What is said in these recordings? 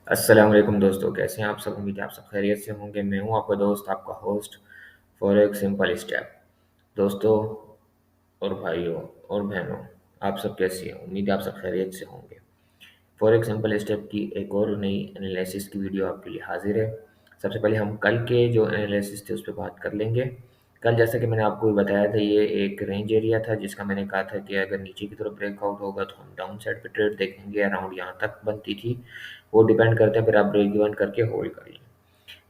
अस्सलाम वालेकुम दोस्तों, कैसे हैं आप सब? उम्मीद है आप सब खैरियत से होंगे। मैं हूं आपका दोस्त, आपका होस्ट फॉर एक सिंपल स्टेप। दोस्तों और भाइयों और बहनों, आप सब कैसे हैं? उम्मीद है आप सब खैरियत से होंगे। फॉर एक सिंपल स्टेप की एक और नई एनालिसिस की वीडियो आपके लिए हाजिर है। सबसे पहले हम कल के जो एनालिसिस थे उस पर बात कर लेंगे। कल जैसा कि मैंने आपको भी बताया था, ये एक रेंज एरिया था जिसका मैंने कहा था कि अगर नीचे की तरफ ब्रेकआउट होगा तो हम डाउन साइड पे ट्रेड देखेंगे। अराउंड यहाँ तक बनती थी, वो डिपेंड करते हैं, फिर आप ब्रेक इवन करके होल्ड कर लें।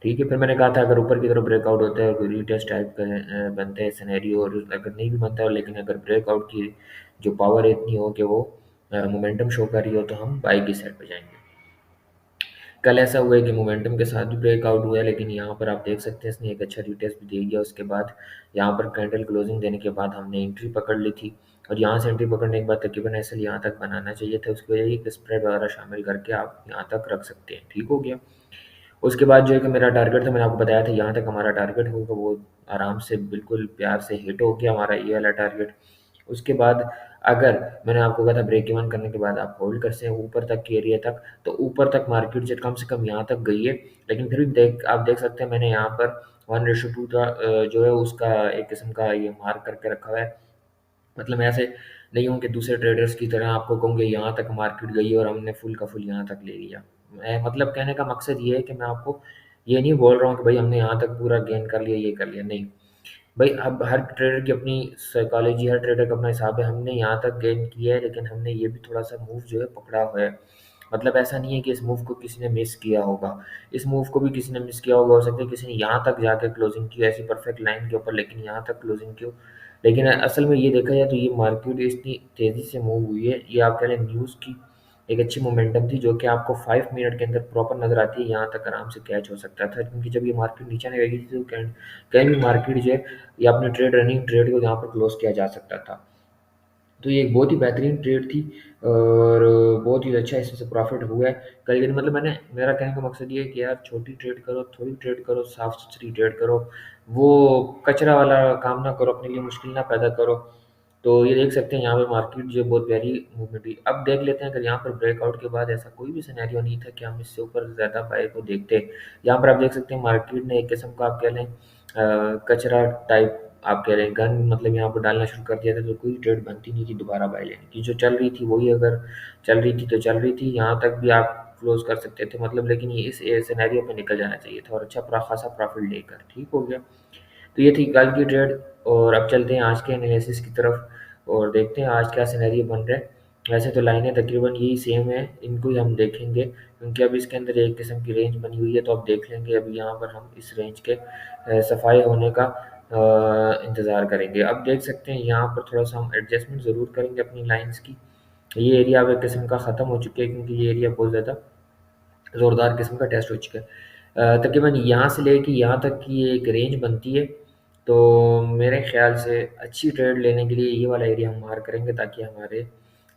ठीक है, फिर मैंने कहा था अगर ऊपर की तरफ ब्रेकआउट होता है और कोई रीटेस्ट टाइप का बनता है सिनेरियो, और अगर नहीं भी बनता है लेकिन अगर ब्रेकआउट की जो पावर इतनी हो कि वो मोमेंटम शो कर रही हो, तो हम बाई की साइड पे जाएंगे। कल ऐसा हुआ है कि मोमेंटम के साथ भी ब्रेकआउट हुआ है, लेकिन यहाँ पर आप देख सकते हैं इसने एक अच्छा रिटेस्ट भी दे दिया। उसके बाद यहाँ पर कैंडल क्लोजिंग देने के बाद हमने एंट्री पकड़ ली थी, और यहाँ से एंट्री पकड़ने के बाद तकरीबन ऐसे यहाँ तक बनाना चाहिए था। उसकी वजह एक स्प्रेड वगैरह शामिल करके आप यहाँ तक रख सकते हैं। ठीक हो गया। उसके बाद जो है कि मेरा टारगेट था, मैंने आपको बताया था यहाँ तक हमारा टारगेट होगा, वो आराम से बिल्कुल प्यार से हिट हो गया हमारा ये वाला टारगेट। उसके बाद अगर मैंने आपको कहा था ब्रेक इवन करने के बाद आप होल्ड कर सकते हैं ऊपर तक के एरिया तक, तो ऊपर तक मार्केट जो कम से कम यहाँ तक गई है। लेकिन फिर भी आप देख सकते हैं मैंने यहाँ पर 1:2 का जो है उसका एक किस्म का ये मार्क करके रखा हुआ है। मतलब मैं ऐसे नहीं हूँ कि दूसरे ट्रेडर्स की तरह आपको कहूँगे यहाँ तक मार्केट गई और हमने फुल का फुल यहाँ तक ले लिया। मैं मतलब कहने का मकसद ये है कि मैं आपको ये नहीं बोल रहा हूँ कि भाई हमने यहाँ तक पूरा गेन कर लिया, ये कर लिया, नहीं। भाई अब हर ट्रेडर की अपनी साइकोलॉजी, हर ट्रेडर का अपना हिसाब है। हमने यहाँ तक गेन किया है, लेकिन हमने ये भी थोड़ा सा मूव जो है पकड़ा हुआ है। मतलब ऐसा नहीं है कि इस मूव को किसी ने मिस किया होगा। इस मूव को भी किसी ने मिस किया होगा, हो सकता है किसी ने यहाँ तक जाके क्लोजिंग की ऐसी परफेक्ट लाइन के ऊपर, लेकिन यहाँ तक क्लोजिंग क्यों। लेकिन असल में ये देखा जाए तो ये मार्केट इतनी तेज़ी से मूव हुई है, ये आप कह लें न्यूज़ की एक अच्छी मोमेंटम थी जो कि आपको 5 मिनट के अंदर प्रॉपर नज़र आती है। यहाँ तक आराम से कैच हो सकता था, क्योंकि जब ये मार्केट नीचे नहीं गई थी तो कहीं कहीं भी मार्केट जो है या अपने रनिंग ट्रेड को यहाँ पर क्लोज किया जा सकता था। तो ये एक बहुत ही बेहतरीन ट्रेड थी, और बहुत ही अच्छा इसमें से प्रॉफिट हुआ है। कल दिन मतलब मैंने मेरा कहने का मकसद ये है कि यार छोटी ट्रेड करो, थोड़ी ट्रेड करो, साफ सुथरी ट्रेड करो। वो कचरा वाला काम ना करो, अपने लिए मुश्किल ना पैदा करो। तो ये देख सकते हैं यहाँ पे मार्केट जो है बहुत प्यारी मूवमेंट हुई। अब देख लेते हैं, अगर यहाँ पर ब्रेकआउट के बाद ऐसा कोई भी सिनेरियो नहीं था कि हम इससे ऊपर ज़्यादा बाय को देखते। यहाँ पर आप देख सकते हैं मार्केट ने एक किस्म का आप कह लें कचरा टाइप आप कह रहे हैं गन, मतलब यहाँ पर डालना शुरू कर दिया था, तो कोई ट्रेड बनती नहीं थी दोबारा बाय लेने की। जो चल रही थी वही अगर चल रही थी तो चल रही थी, यहाँ तक भी आप क्लोज कर सकते थे मतलब, लेकिन ये इस सिनेरियो पे निकल जाना चाहिए था और अच्छा खासा प्रॉफिट लेकर। ठीक हो गया। तो ये थी कल की ट्रेड, और अब चलते हैं आज के एनालिसिस की तरफ और देखते हैं आज क्या सिनेरियो बन रहा है। वैसे तो लाइनें तकरीबन यही सेम है, इनको ही हम देखेंगे क्योंकि अब इसके अंदर एक किस्म की रेंज बनी हुई है। तो अब देख लेंगे, अभी यहाँ पर हम इस रेंज के सफाई होने का इंतज़ार करेंगे। अब देख सकते हैं यहाँ पर थोड़ा सा हम एडजस्टमेंट ज़रूर करेंगे अपनी लाइन्स की। ये एरिया अब एक किस्म का ख़त्म हो चुका है, क्योंकि ये एरिया बहुत ज़्यादा ज़ोरदार किस्म का टेस्ट हो चुका है। तकरीबन यहाँ से लेके यहाँ तक की एक रेंज बनती है। तो मेरे ख़्याल से अच्छी ट्रेड लेने के लिए ये वाला एरिया हम मार्क करेंगे, ताकि हमारे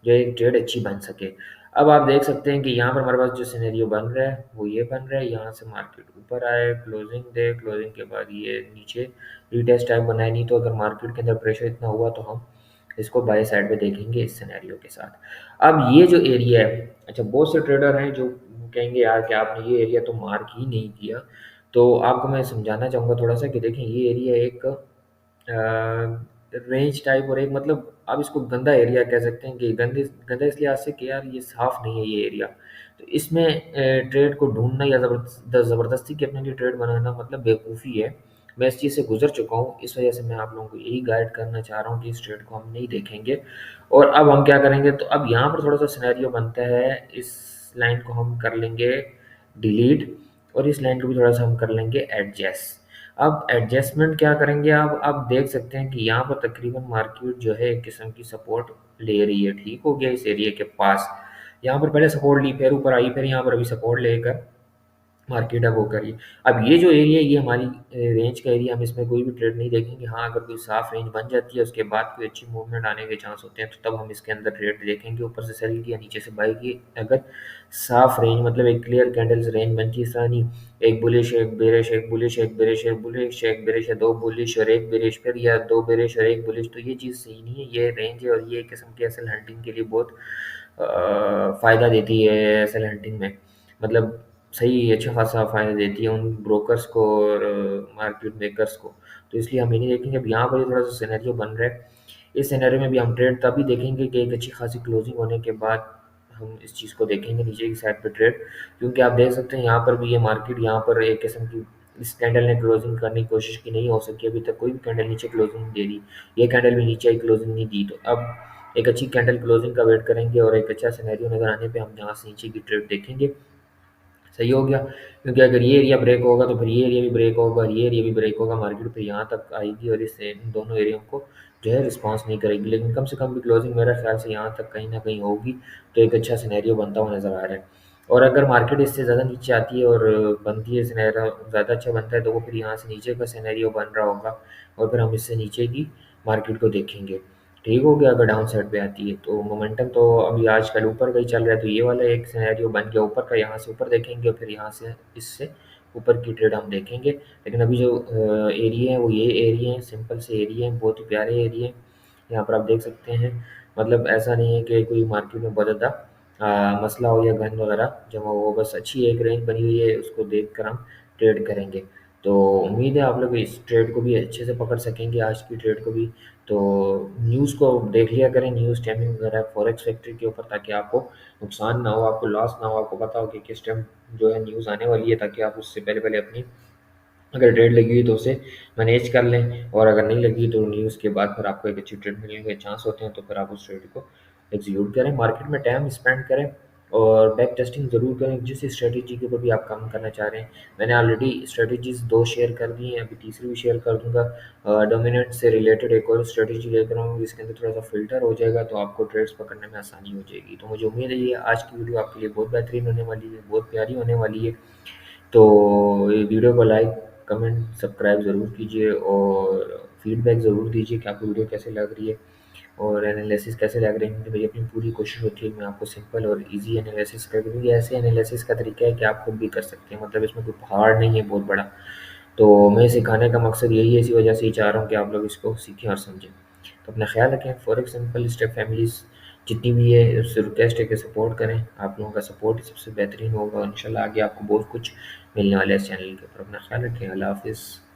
जो एक ट्रेड अच्छी बन सके। अब आप देख सकते हैं कि यहाँ पर हमारे पास जो सिनेरियो बन रहा है वो ये बन रहा है, यहाँ से मार्केट ऊपर आए, क्लोजिंग दे, क्लोजिंग के बाद ये नीचे रीटेस्ट टाइप बनाए। नहीं तो अगर मार्केट के अंदर प्रेशर इतना हुआ तो हम इसको बाय साइड पे देखेंगे इस सिनेरियो के साथ। अब ये जो एरिया है, अच्छा बहुत से ट्रेडर हैं जो कहेंगे यार कि आपने ये एरिया तो मार्क ही नहीं किया। तो आपको मैं समझाना चाहूँगा थोड़ा सा कि देखें ये एरिया एक रेंज टाइप और एक मतलब आप इसको गंदा एरिया कह सकते हैं। कि गंदे गंदा इसलिए आज से कि यार ये साफ़ नहीं है ये एरिया। तो इसमें ट्रेड को ढूँढना या ज़बरदस्ती के अपने लिए ट्रेड बनाना मतलब बेवकूफ़ी है। मैं इस चीज़ से गुज़र चुका हूँ, इस वजह से मैं आप लोगों को यही गाइड करना चाह रहा हूँ कि इस ट्रेड को हम नहीं देखेंगे। और अब हम क्या करेंगे, तो अब यहाँ पर थोड़ा-सा सिनेरियो बनता है, इस लाइन को हम कर लेंगे डिलीट, और इस लाइन को भी थोड़ा-सा हम कर लेंगे एडजस्ट। अब एडजस्टमेंट क्या करेंगे, आप देख सकते हैं कि यहाँ पर तकरीबन मार्केट जो है एक किस्म की सपोर्ट ले रही है। ठीक हो गया, इस एरिया के पास यहाँ पर पहले सपोर्ट ली, फिर ऊपर आई, फिर यहाँ पर अभी सपोर्ट लेकर मार्केट अब वो करी। अब ये जो एरिया है ये हमारी रेंज का एरिया, हम इसमें कोई भी ट्रेड नहीं देखेंगे। हाँ, अगर कोई साफ रेंज बन जाती है उसके बाद कोई अच्छी मूवमेंट आने के चांस होते हैं, तो तब हम इसके अंदर ट्रेड देखेंगे। ऊपर से सेल किया, नीचे से बाई की। अगर साफ रेंज मतलब एक क्लियर कैंडल्स रेंज बनती है, इस तरह नहीं एक बुलिश एक बेरिश, एक बुलिश एक बेरिश, एक बुलिश एक बेरिश, या दो बुलिश और एक बेरिश, फिर या दो बेरिश और एक बुलिश, तो ये चीज़ सही नहीं है। ये रेंज है और ये एक किस्म की असल हंटिंग के लिए बहुत फ़ायदा देती है। असल हंटिंग में मतलब सही अच्छा खासा फ़ायदा देती है उन ब्रोकर्स को और मार्केट मेकर्स को। तो इसलिए हम ये नहीं देखेंगे। अब यहाँ पर ये थोड़ा-सा सिनेरियो बन रहा है। इस सिनेरियो में भी हम ट्रेड तभी देखेंगे कि एक अच्छी खासी क्लोजिंग होने के बाद हम इस चीज़ को देखेंगे नीचे की साइड पे ट्रेड। क्योंकि आप देख सकते हैं यहाँ पर भी ये मार्केट यहाँ पर एक किस्म की इस कैंडल ने क्लोजिंग करने की कोशिश की, नहीं हो सकी अभी तक कोई भी कैंडल नीचे क्लोजिंग नहीं दे रही। ये कैंडल भी नीचे ही क्लोजिंग नहीं दी। तो अब एक अच्छी कैंडल क्लोजिंग का वेट करेंगे और एक अच्छा सिनेरियो नज़र आने पे हम यहाँ से नीचे की ट्रेड देखेंगे। सही हो गया। क्योंकि अगर ये एरिया ब्रेक होगा तो फिर ये एरिया भी ब्रेक होगा, ये एरिया भी ब्रेक होगा, मार्केट फिर यहाँ तक आएगी और इससे इन दोनों एरिया को जो है रिस्पॉन्स नहीं करेगी। लेकिन कम से कम भी क्लोजिंग मेरे ख्याल से यहाँ तक कहीं ना कहीं होगी। तो एक अच्छा सिनेरियो बनता हुआ नज़र आ रहा है। और अगर मार्केट इससे ज़्यादा नीचे आती है और बनती है सिनेरियो ज़्यादा अच्छा बनता है तो वो फिर यहाँ से नीचे का सिनेरियो बन रहा होगा और फिर हम इससे नीचे की मार्केट को देखेंगे। ठीक हो गया। अगर डाउन साइड पे आती है तो मोमेंटम तो अभी आजकल ऊपर का ही चल रहा है, तो ये वाला एक सिनेरियो बन गया ऊपर का। यहाँ से ऊपर देखेंगे और फिर यहाँ से इससे ऊपर की ट्रेड हम देखेंगे। लेकिन अभी जो एरिया है वो ये एरिया है, सिंपल से एरिया है, बहुत ही प्यारे एरिया है। यहाँ पर आप देख सकते हैं। मतलब ऐसा नहीं है कि कोई मार्केट में बहुत ज़्यादा मसला हो या गन वगैरह जमा हो, बस अच्छी एक रेंज बनी हुई है, उसको देख कर हम ट्रेड करेंगे। तो उम्मीद है आप लोग इस ट्रेड को भी अच्छे से पकड़ सकेंगे, आज की ट्रेड को भी। तो न्यूज़ को देख लिया करें, न्यूज़ टाइमिंग वगैरह फॉरेक्स फैक्ट्री के ऊपर, ताकि आपको नुकसान ना हो, आपको लॉस ना हो, आपको पता हो कि किस टाइम जो है न्यूज़ आने वाली है, ताकि आप उससे पहले पहले अपनी अगर ट्रेड लगी हुई तो उसे मैनेज कर लें। और अगर नहीं लगी तो न्यूज़ के बाद फिर आपको एक अच्छी ट्रेड मिलने के चांस होते हैं, तो फिर आप उस ट्रेड को एग्जीक्यूट करें, मार्केट में टाइम स्पेंड करें और बैक टेस्टिंग ज़रूर करें जिस स्ट्रेटजी के ऊपर भी आप काम करना चाह रहे हैं। मैंने ऑलरेडी स्ट्रेटजीज 2 शेयर कर दी हैं, अभी तीसरी भी शेयर कर दूंगा। डोमिनेंट से रिलेटेड एक और स्ट्रेटजी लेकर आऊँगा जिसके अंदर थोड़ा सा फिल्टर हो जाएगा, तो आपको ट्रेड्स पकड़ने में आसानी हो जाएगी। तो मुझे उम्मीद है ये आज की वीडियो आपके लिए बहुत बेहतरीन होने वाली है, बहुत प्यारी होने वाली है। तो ये वीडियो को लाइक, कमेंट, सब्सक्राइब ज़रूर कीजिए और फीडबैक ज़रूर दीजिए कि आपको वीडियो कैसे लग रही है और एनालिसिस कैसे लग रही है। क्योंकि मेरी अपनी पूरी कोशिश होती है कि मैं आपको सिंपल और इजी एनालिसिस कर दूँ। ये ऐसे एनालिसिस का तरीका है कि आप खुद भी कर सकते हैं, मतलब इसमें कोई पहाड़ नहीं है बहुत बड़ा। तो मैं सिखाने का मकसद यही है, इसी वजह से ही चाह रहा हूँ कि आप लोग इसको सीखें और समझें। तो अपना ख्याल रखें। फॉरेक्स सिंपल स्टेप फैमिलीज़ जितनी भी है उससे रिक्वेस्ट है कि सपोर्ट करें। आप लोगों का सपोर्ट ही सबसे बेहतरीन होगा और इंशाल्लाह आगे आपको बहुत कुछ मिलने वाला है इस चैनल के ऊपर। अपना ख्याल रखें। अल्लाह हाफ़िज़।